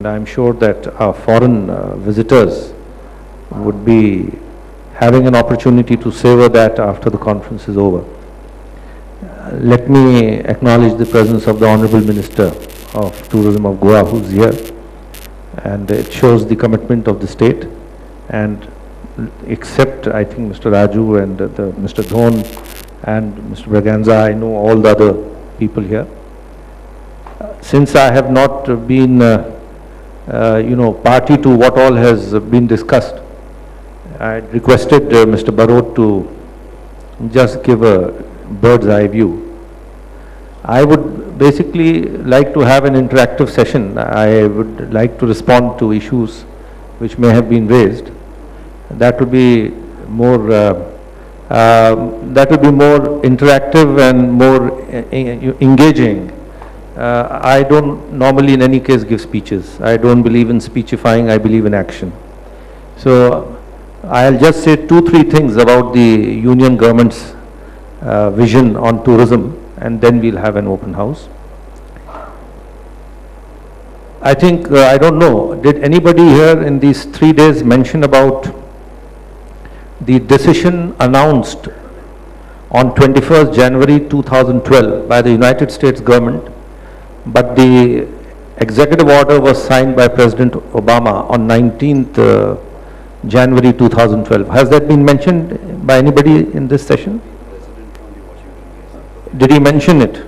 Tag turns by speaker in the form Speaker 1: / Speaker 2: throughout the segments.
Speaker 1: I'm sure that our foreign visitors would be having an opportunity to savor that after the conference is over. Let me acknowledge the presence of the Honorable Minister of Tourism of Goa, who's here, and it shows the commitment of the state. And except, I think, Mr. Raju and Mr. Dhon and Mr. Braganza, I know all the other people here. Since I have not been party to what all has been discussed, I requested Mr. Barot to just give a bird's eye view. I would basically like to have an interactive session. I would like to respond to issues which may have been raised. That would be more interactive and more engaging. I don't normally in any case give speeches. I don't believe in speechifying, I believe in action. So I'll just say 2-3 things about the union government's vision on tourism, and then we'll have an open house. I think, I don't know, did anybody here in these 3 days mention about the decision announced on 21st January 2012 by the United States government, but the executive order was signed by President Obama on 19th January 2012. Has that been mentioned by anybody in this session? Did he mention it?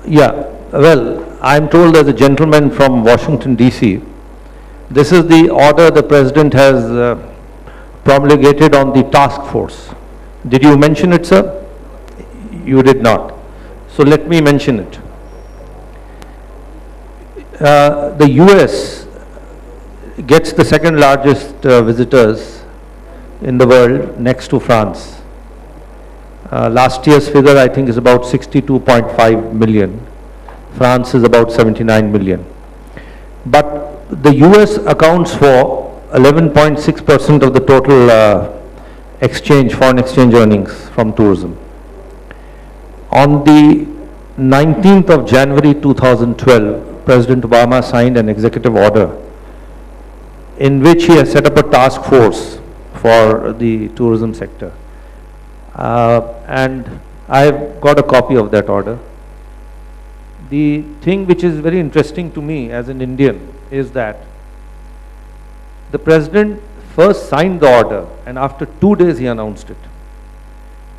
Speaker 1: Yeah, well, I'm told as a gentleman from Washington DC, this is the order the President has promulgated on the task force. Did you mention it, sir? You did not. So let me mention it. The US gets the second largest visitors in the world, next to France. Last year's figure, I think, is about 62.5 million. France is about 79 million. But the US accounts for 11.6% of the total foreign exchange earnings from tourism. On the 19th of January 2012, President Obama signed an executive order in which he has set up a task force for the tourism sector. And I've got a copy of that order. The thing which is very interesting to me as an Indian is that the President first signed the order and after 2 days he announced it.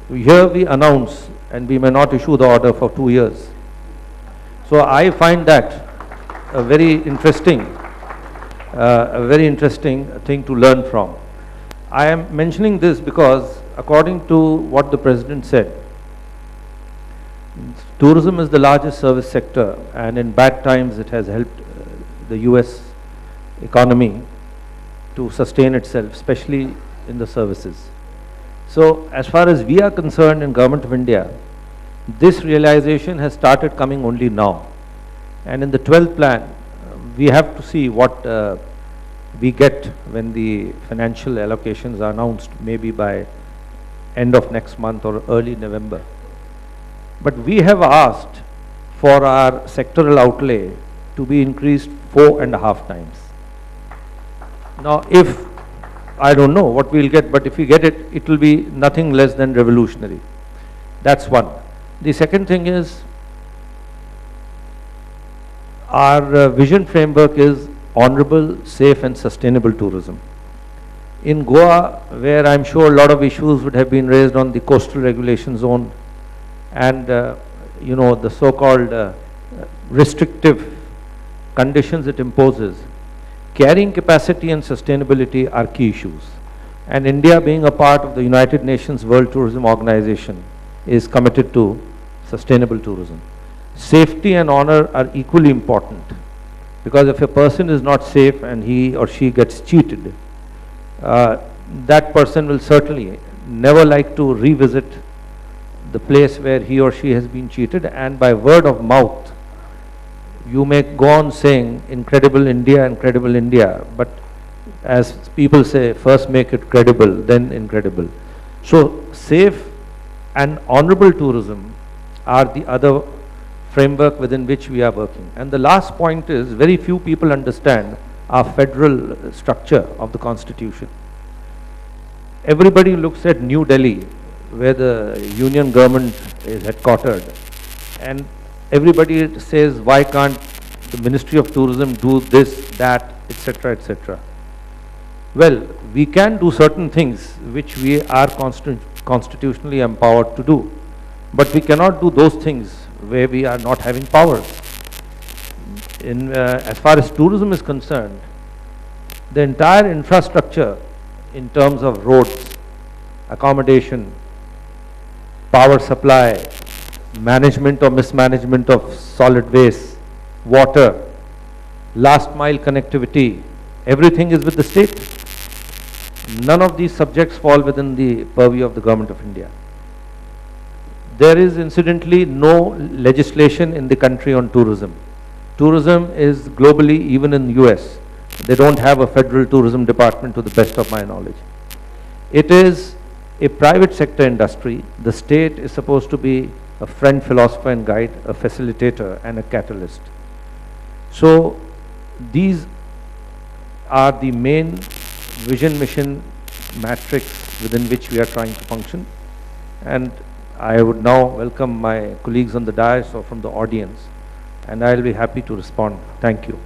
Speaker 1: Here we announce and we may not issue the order for 2 years. So I find that a very interesting thing to learn from. I am mentioning this because according to what the President said, tourism is the largest service sector, and in bad times it has helped the US economy to sustain itself, especially in the services. So as far as we are concerned in Government of India, this realization has started coming only now. And in the 12th plan, we have to see what we get when the financial allocations are announced, maybe by end of next month or early November. But we have asked for our sectoral outlay to be increased 4.5 times. Now, if I don't know what we'll get, but if we get it, it will be nothing less than revolutionary. That's one. The second thing is, our vision framework is honorable, safe and sustainable tourism. In Goa, where I'm sure a lot of issues would have been raised on the coastal regulation zone and the so-called restrictive conditions it imposes, carrying capacity and sustainability are key issues. And India, being a part of the United Nations World Tourism Organization, is committed to sustainable tourism. Safety and honor are equally important, because if a person is not safe and he or she gets cheated, that person will certainly never like to revisit the place where he or she has been cheated, and by word of mouth, you may go on saying incredible India, but as people say, first make it credible, then incredible. So safe and honorable tourism are the other framework within which we are working. And the last point is, very few people understand our federal structure of the constitution. Everybody looks at New Delhi, where the union government is headquartered, and everybody says, why can't the Ministry of Tourism do this, that, etc., etc. Well, we can do certain things which we are constitutionally empowered to do, but we cannot do those things where we are not having powers. As far as tourism is concerned, the entire infrastructure in terms of roads, accommodation, power supply, management or mismanagement of solid waste, water, last mile connectivity, everything is with the state. None of these subjects fall within the purview of the Government of India. There is incidentally no legislation in the country on tourism. Tourism is globally, even in US, they don't have a federal tourism department to the best of my knowledge. It is a private sector industry. The state is supposed to be a friend, philosopher and guide, a facilitator and a catalyst. So these are the main vision, mission, matrix within which we are trying to function. And I would now welcome my colleagues on the dais or from the audience, and I will be happy to respond. Thank you.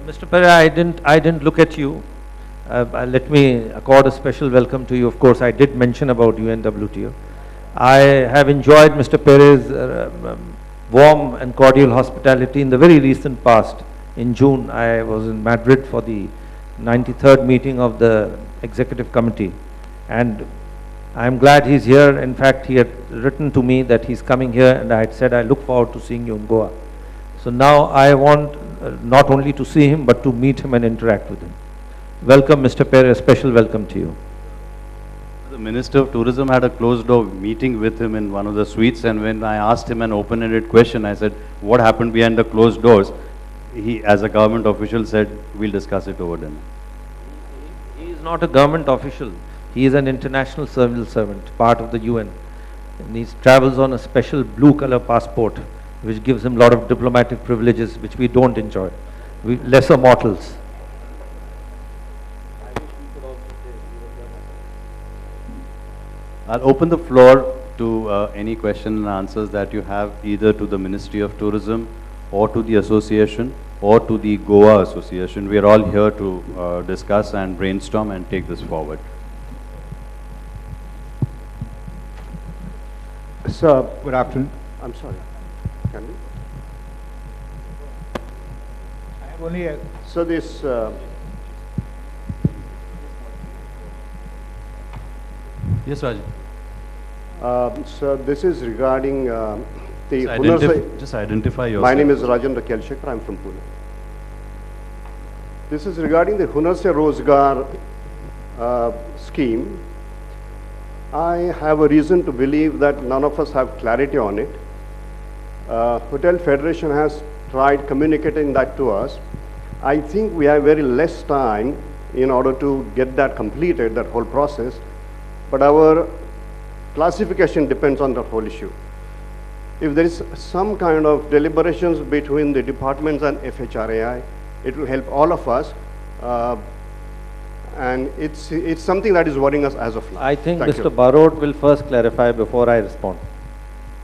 Speaker 1: Mr. Pere, I didn't look at you. Let me accord a special welcome to you. Of course, I did mention about UNWTO. I have enjoyed Mr. Pere's warm and cordial hospitality in the very recent past. In June, I was in Madrid for the 93rd meeting of the Executive Committee, and I'm glad he's here. In fact, he had written to me that he's coming here, and I had said I look forward to seeing you in Goa. So now I want not only to see him, but to meet him and interact with him. Welcome, Mr. Pere, a special welcome to you.
Speaker 2: The Minister of Tourism had a closed door meeting with him in one of the suites, and when I asked him an open-ended question, I said, what happened behind the closed doors? He, as a government official, said, we'll discuss it over dinner.
Speaker 1: He is not a government official. He is an international civil servant, part of the UN. And he travels on a special blue color passport, which gives him a lot of diplomatic privileges, which we don't enjoy. We lesser mortals.
Speaker 2: I'll open the floor to any question and answers that you have, either to the Ministry of Tourism or to the association or to the Goa Association. We are all here to discuss and brainstorm and take this forward.
Speaker 3: Sir, good afternoon. I'm sorry. Can we? I have only a... So this...
Speaker 2: Yes, Raj.
Speaker 3: So this is regarding the...
Speaker 2: Just identify yourself.
Speaker 3: My name is Rajendra Kelshekar. I'm from Pune. This is regarding the Hunar Se Rozgar scheme. I have a reason to believe that none of us have clarity on it. Hotel Federation has tried communicating that to us. I think we have very less time in order to get that completed, that whole process. But our classification depends on the whole issue. If there is some kind of deliberations between the departments and FHRAI, it will help all of us. And it's something that is worrying us as of now.
Speaker 1: I think Mr. Barot will first clarify before I respond.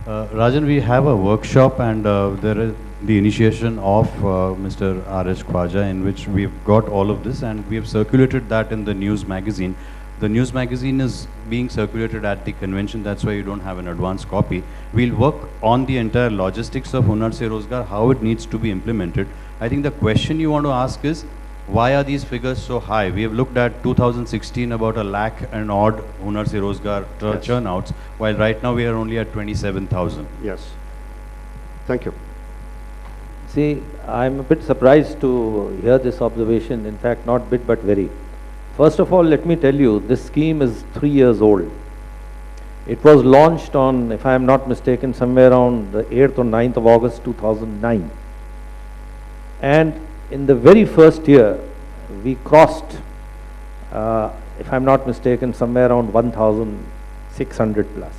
Speaker 2: Rajan, we have a workshop, and there is the initiation of Mr. R.S. Khwaja, in which we've got all of this, and we have circulated that in the news magazine. The news magazine is being circulated at the convention, that's why you don't have an advance copy. We'll work on the entire logistics of Hunar Se Rozgar, how it needs to be implemented. I think the question you want to ask is, why are these figures so high? We have looked at 2016 about 1 lakh and odd Hunar Se Rozgar churnouts, while right now we are only at 27,000.
Speaker 3: Yes. Thank you.
Speaker 1: See, I'm a bit surprised to hear this observation. In fact, not bit but very. First of all, let me tell you, this scheme is 3 years old. It was launched on, if I am not mistaken, somewhere around the 8th or 9th of August 2009. And in the very first year, we crossed if I'm not mistaken, somewhere around 1,600 plus.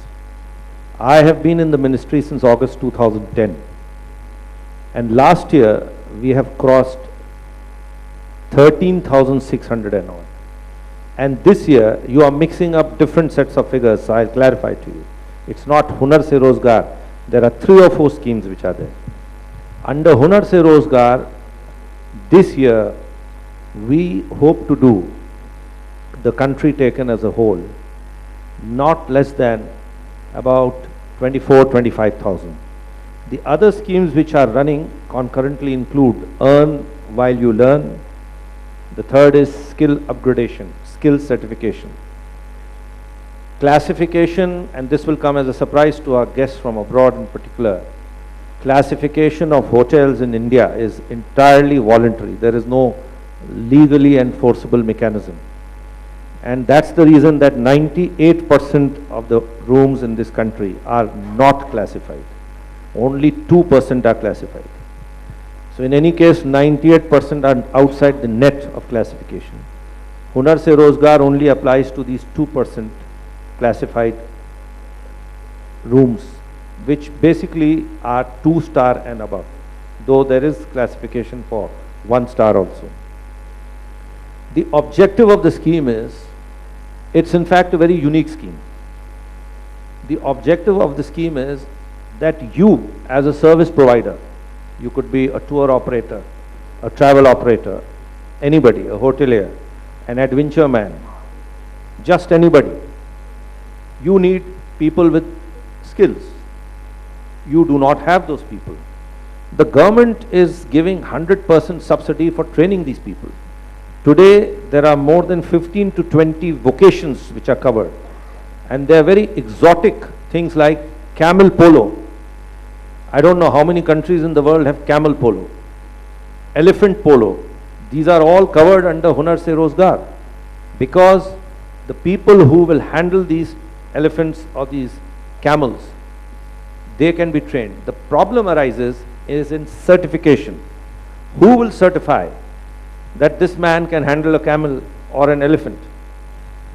Speaker 1: I have been in the ministry since August 2010. And last year, we have crossed 13,600 and all. And this year, you are mixing up different sets of figures, so I'll clarify to you. It's not Hunar Se Rozgar. There are 3 or 4 schemes which are there. Under Hunar Se Rozgar, this year, we hope to do, the country taken as a whole, not less than about 24,000-25,000. The other schemes which are running concurrently include Earn While You Learn. The third is skill upgradation, skill certification. Classification, and this will come as a surprise to our guests from abroad in particular, classification of hotels in India is entirely voluntary. There is no legally enforceable mechanism. And that's the reason that 98% of the rooms in this country are not classified. Only 2% are classified. So in any case, 98% are outside the net of classification. Hunar Se Rozgar only applies to these 2% classified rooms, which basically are 2-star and above, though there is classification for 1-star also. The objective of the scheme is, it's in fact a very unique scheme. The objective of the scheme is that you, as a service provider, you could be a tour operator, a travel operator, anybody, a hotelier, an adventure man, just anybody. You need people with skills. You do not have those people. The government is giving 100% subsidy for training these people. Today, there are more than 15 to 20 vocations which are covered. And they are very exotic things like camel polo. I don't know how many countries in the world have camel polo. Elephant polo. These are all covered under Hunar Se Rozgar. Because the people who will handle these elephants or these camels, they can be trained. The problem arises is in certification. Who will certify that this man can handle a camel or an elephant?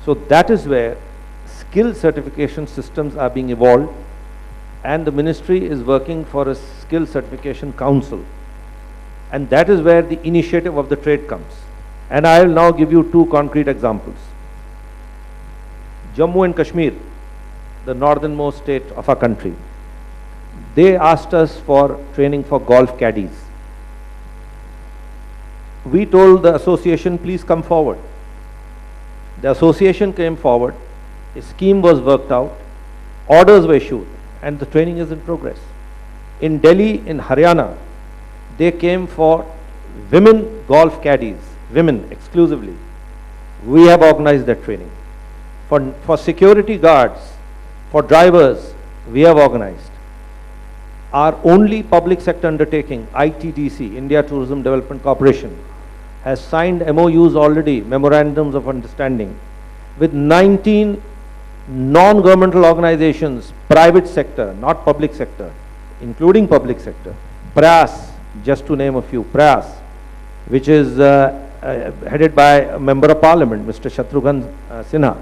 Speaker 1: So that is where skill certification systems are being evolved, and the ministry is working for a skill certification council. And that is where the initiative of the trade comes. And I will now give you 2 concrete examples. Jammu and Kashmir, the northernmost state of our country, they asked us for training for golf caddies. We told the association, please come forward. The association came forward, a scheme was worked out, orders were issued, and the training is in progress. In Delhi, in Haryana, they came for women golf caddies, women exclusively. We have organized that training. For security guards, for drivers, we have organized. Our only public sector undertaking, ITDC, India Tourism Development Corporation, has signed MOUs already, memorandums of understanding, with 19 non-governmental organizations, private sector, not public sector, including public sector. Prayas, just to name a few, Prayas, which is headed by a member of parliament, Mr. Shatrughan Sinha.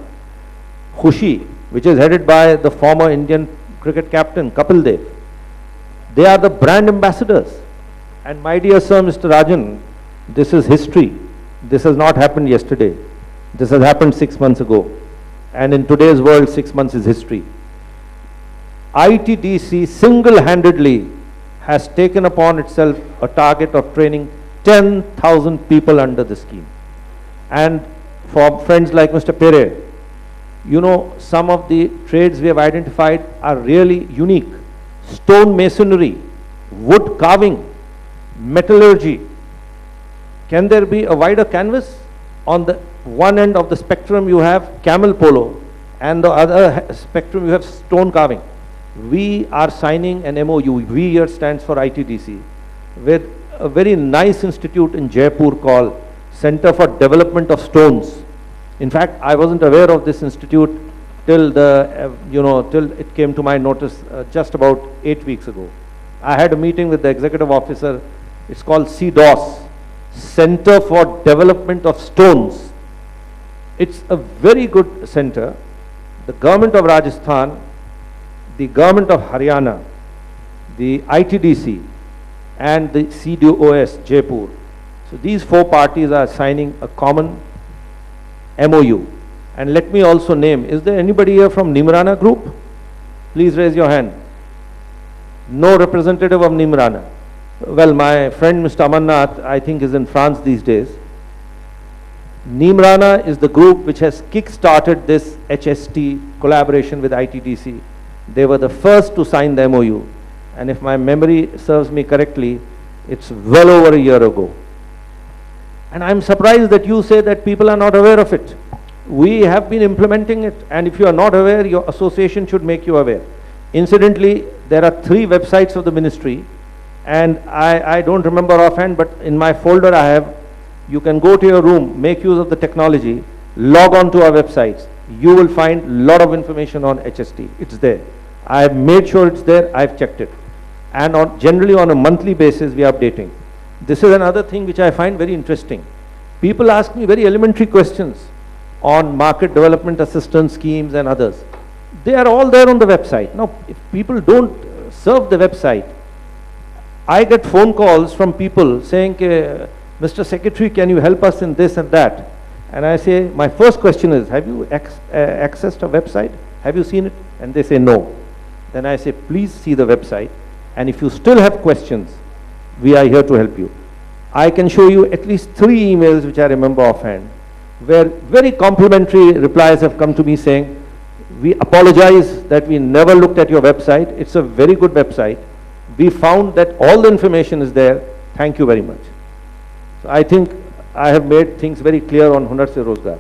Speaker 1: Khushi, which is headed by the former Indian cricket captain, Kapil Dev. They are the brand ambassadors. And my dear sir, Mr. Rajan, this is history. This has not happened yesterday. This has happened 6 months ago. And in today's world, 6 months is history. ITDC single-handedly has taken upon itself a target of training 10,000 people under the scheme. And for friends like Mr. Pere, you know, some of the trades we have identified are really unique. Stone masonry, wood carving, metallurgy. Can there be a wider canvas? On the one end of the spectrum you have camel polo, and the other spectrum you have stone carving. We are signing an MOU, we here stands for ITDC, with a very nice institute in Jaipur called Center for Development of Stones. In fact, I wasn't aware of this institute till till it came to my notice just about 8 weeks ago. I had a meeting with the executive officer. It's called CDOS, Center for Development of Stones. It's a very good center. The government of Rajasthan, the government of Haryana, the ITDC, and the CDOS, Jaipur. So these four parties are signing a common MOU. And let me also name, is there anybody here from Nimrana group? Please raise your hand. No representative of Nimrana. Well, my friend Mr. Amarnath, I think, is in France these days. Nimrana is the group which has kick-started this HST collaboration with ITDC. They were the first to sign the MOU. And if my memory serves me correctly, it's well over a year ago. And I'm surprised that you say that people are not aware of it. We have been implementing it, and if you are not aware, your association should make you aware. Incidentally, there are 3 websites of the ministry, and I don't remember offhand, but in my folder I have, you can go to your room, make use of the technology, log on to our websites. You will find a lot of information on HST. It's there. I have made sure it's there, I've checked it. And generally on a monthly basis, we are updating. This is another thing which I find very interesting. People ask me very elementary questions on market development assistance schemes and others. They are all there on the website. Now, if people don't serve the website, I get phone calls from people saying, Mr. Secretary, can you help us in this and that? And I say, my first question is, have you accessed a website? Have you seen it? And they say no. Then I say, please see the website. And if you still have questions, we are here to help you. I can show you at least 3 emails which I remember offhand, where very complimentary replies have come to me saying, we apologize that we never looked at your website. It's a very good website. We found that all the information is there. Thank you very much. So I think I have made things very clear on Hunar Se Rozgar.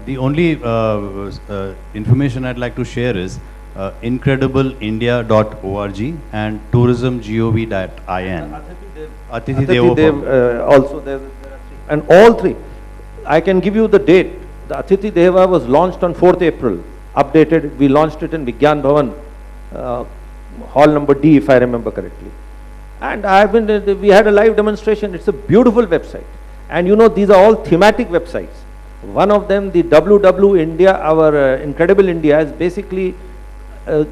Speaker 2: The only information I'd like to share is incredibleindia.org and tourismgov.in. Atithi Devo
Speaker 1: Also there and all 3. I can give you the date. The Atithi Deva was launched on 4th April, updated. We launched it in Vigyan Bhavan, hall number D, if I remember correctly. And we had a live demonstration. It's a beautiful website. And you know, these are all thematic websites. One of them, the WW India, our Incredible India, is basically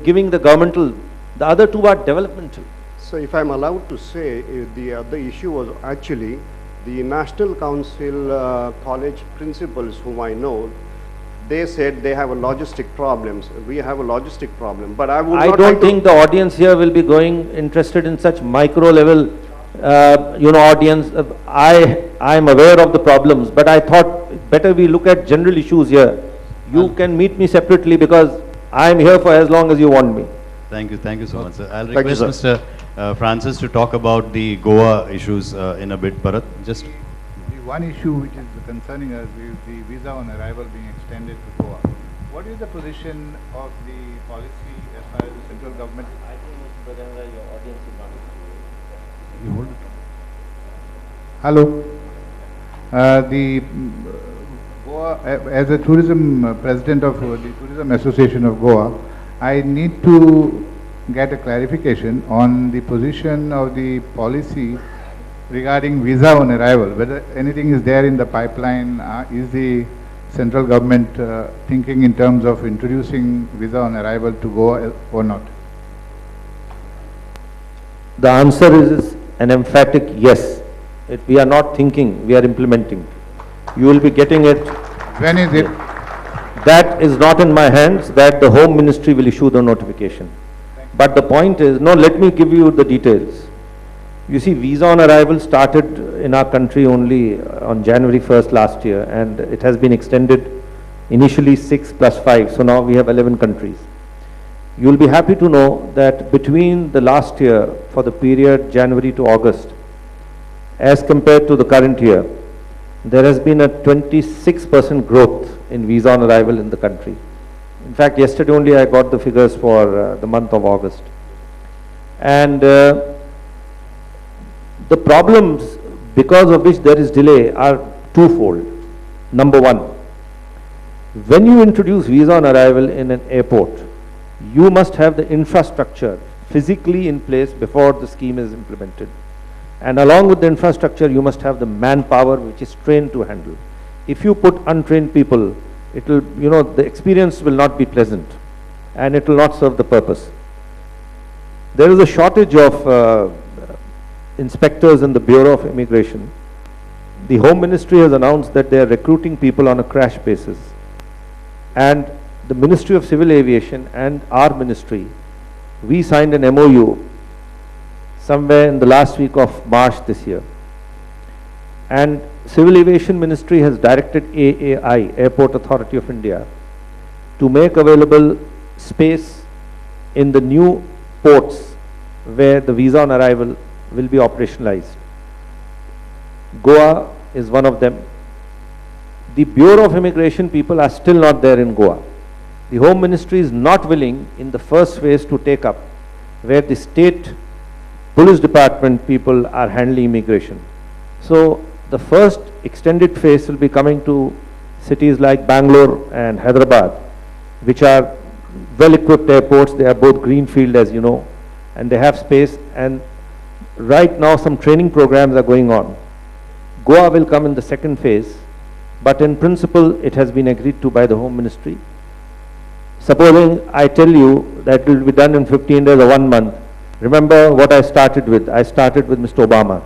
Speaker 1: giving the governmental. The other 2 are developmental.
Speaker 3: So if I'm allowed to say, the other issue was actually the National Council college principals whom I know, they said they have a logistic problems. We have a logistic problem, but I would not
Speaker 1: don't think the audience here will be interested in such micro level, audience. I am aware of the problems, but I thought better we look at general issues here. You can meet me separately because I am here for as long as you want me.
Speaker 2: Thank you so much, sir. I'll request Mr. Francis to talk about the Goa issues in a bit. Bharat, just
Speaker 4: the one issue which is concerning us is the visa on arrival being extended to Goa. What is the position of the policy as far as the central government?
Speaker 1: I think, Mr. Bajanga, your audience is not.
Speaker 2: you hold it.
Speaker 4: Hello. The Goa, as a tourism president of the Tourism Association of Goa, I need to get a clarification on the position of the policy regarding visa on arrival, whether anything is there in the pipeline. Is the central government thinking in terms of introducing visa on arrival to Goa or not?
Speaker 1: The answer is an emphatic yes. We are not thinking, we are implementing. You will be getting it.
Speaker 4: When is it?
Speaker 1: That is not in my hands, that the Home Ministry will issue the notification. But the point is, no, let me give you the details. You see, visa on arrival started in our country only on January 1st last year, and it has been extended initially 6 plus 5, so now we have 11 countries. You will be happy to know that between the last year, for the period January to August, as compared to the current year, there has been a 26% growth in visa on arrival in the country. In fact, yesterday only I got the figures for the month of August. And the problems because of which there is delay are twofold. Number one, when you introduce visa on arrival in an airport, you must have the infrastructure physically in place before the scheme is implemented. And along with the infrastructure, you must have the manpower which is trained to handle. If you put untrained people, it will, the experience will not be pleasant and it will not serve the purpose. There is a shortage of inspectors in the Bureau of Immigration. The Home Ministry has announced that they are recruiting people on a crash basis. And the Ministry of Civil Aviation and our ministry, we signed an MOU somewhere in the last week of March this year. And Civil Aviation Ministry has directed AAI, Airport Authority of India, to make available space in the new ports where the visa on arrival will be operationalized. Goa is one of them. The Bureau of Immigration people are still not there in Goa. The Home Ministry is not willing in the first phase to take up where the state police department people are handling immigration. So the first extended phase will be coming to cities like Bangalore and Hyderabad, which are well-equipped airports. They are both greenfield, as you know, and they have space, and right now some training programs are going on. Goa will come in the second phase, but in principle it has been agreed to by the Home Ministry. Supposing I tell you that it will be done in 15 days or 1 month, remember what I started with. I started with Mr. Obama.